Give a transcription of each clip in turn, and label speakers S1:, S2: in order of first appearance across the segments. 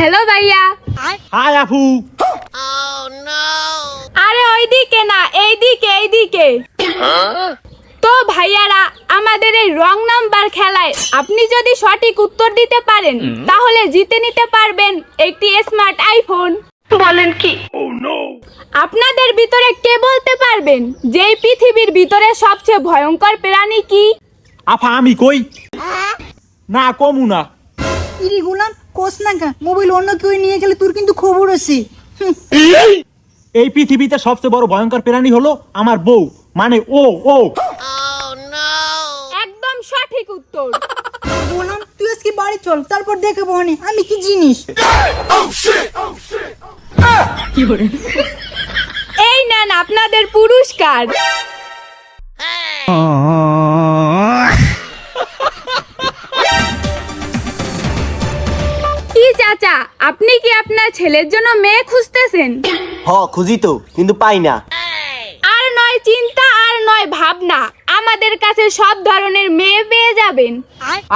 S1: Hello ভাইয়া।
S2: High আপু।
S1: আরে ওইদিকে না, এইদিকে। তো ভাইয়ারা, আমাদের এই রং নাম্বার খেলায় আপনি যদি সঠিক উত্তর দিতে পারেন তাহলে জিতে নিতে পারবেন একটি স্মার্ট আইফোন। বলেন কি? আপনাদের ভিতরে কে বলতে পারবেন যে এই পৃথিবীর ভিতরে সবচেয়ে ভয়ঙ্কর প্রাণী কি?
S2: আফা আমি কই না কমু না।
S3: ইরি গুলাম কোস না কা মোবাইল অন্য কেউ নিয়ে গেলে তোর কিন্তু খবর আছে।
S2: এই পৃথিবীতে সবচেয়ে বড় ভয়ঙ্কর প্রাণী হলো আমার বউ, মানে ও।
S1: একদম সঠিক উত্তর।
S3: বললাম তুই আজকে বাড়ি চল, তারপর দেখাবো আমি কি জিনিস।
S1: এই নেন আপনাদের পুরস্কার। কি চাচা, আপনি কি আপনার ছেলের জন্য মেয়ে খুঁজতেছেন?
S4: খুঁজি তো, কিন্তু পাই না।
S1: আর নয় চিন্তা, আর নয় ভাবনা, আমাদের কাছে সব ধরনের মেয়ে পেয়ে যাবেন।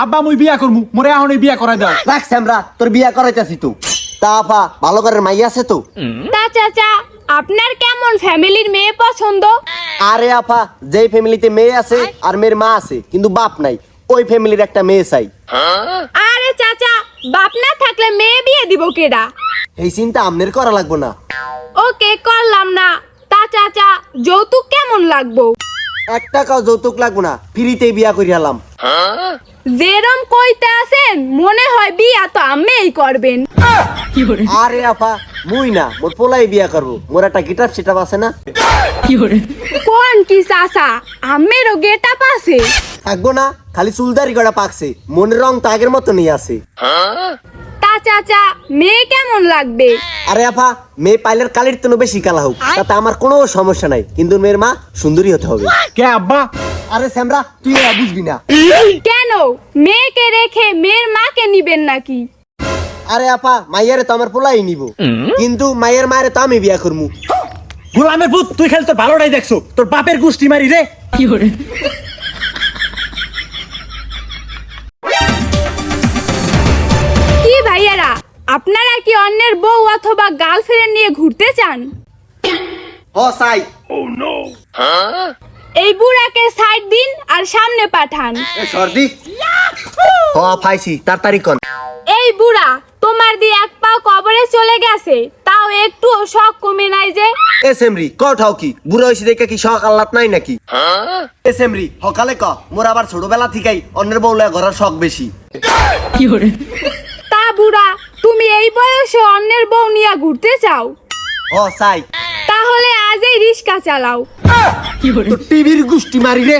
S2: আব্বা মুই বিয়া করমু, মোরে এখন বিয়া করাই দাও।
S4: রাখছি আমরা, তোর বিয়া করাইতাছি তো। তা আপা ভালো করে মাই আছে তো?
S1: তা চাচা, আপনার কেমন ফ্যামিলির মেয়ে পছন্দ?
S4: আরে আপা, যেই ফ্যামিলিতে মেয়ে আছে আর মেয়ের মা আছে কিন্তু বাপ নাই, ওই ফ্যামিলির একটা মেয়ে চাই।
S1: আরে চাচা, বাপ না থাকলে মেয়ে বিয়ে দিব কেডা?
S4: এই চিন্তা আমনের করা লাগবো না।
S1: ওকে, করলাম না। তা চাচা, যৌতুক কেমন লাগবো?
S4: 1 টাকাও যৌতুক লাগবো না, ফ্রিতেই বিয়া করিয়ালাম।
S1: যেরম কইতে আছেন মনে হয় বিয়া তো আমিই করবেন।
S4: আরে আপা মুই না, মোর পোলাই বিয়া করবো। মোর একটা গিটার সেটআপ আছে না?
S1: কোন কি চাচা, আমেরও গেটআপ আছে?
S4: থাকবো না, খালি চুলদারি করা পাকছে, মনের রং তো আগের মতনই আছে।
S1: তা চাচা, মেয়ে কেমন লাগবে?
S4: আরে আপা, মেয়ে পাইলের কালির তো বেশি কালা হোক, তাতে আমার কোনো সমস্যা নাই, কিন্তু মেয়ের মা সুন্দরী হতে হবে।
S2: কে আব্বা?
S4: আরে স্যামরা, তুই এরা বুঝবি না।
S1: কেন, মেয়েকে রেখে মেয়ের মাকে নিবেন নাকি?
S4: আরে আপা, মাইয়ারে তো আমার পোলাই নিব, কিন্তু মাইয়ের মায়ের তো আমি বিয়া করবো।
S2: গোলামের ভূত, তুই খালি তোর ভালোটাই দেখছো, তোর বাপের গুষ্টি মারি রে।
S1: কি ভাইয়ারা, আপনারা কি অন্যের বউ অথবা গার্লফ্রেন্ড নিয়ে ঘুরতে চান?
S4: সাই।
S1: এই বুড়াকে সাইড দিন আর সামনে পাঠান।
S4: সর্দি। ফাইছি, তাড়াতাড়ি কর।
S1: এই বুড়া, তোমার দিয়ে এক পাও কবরে চলে গেছে, তাও একটুও শখ কমে নাই যে?
S4: এসএমরি কঠাও কি বুড়া হইছে দেখে কি শখ আল্লাত নাই নাকি? এসএমরি হকালে ক মোর আবার ছোটবেলা থেকেই অন্যের বউলা ঘরের শখ বেশি।
S1: তা বুড়া, তুমি এই বয়সে অন্যের বউ নিয়ে ঘুরতে চাও?
S4: সাই।
S1: তাহলে আজই রিস্কা চালাও।
S4: তো টিভির গুষ্টি মারি রে।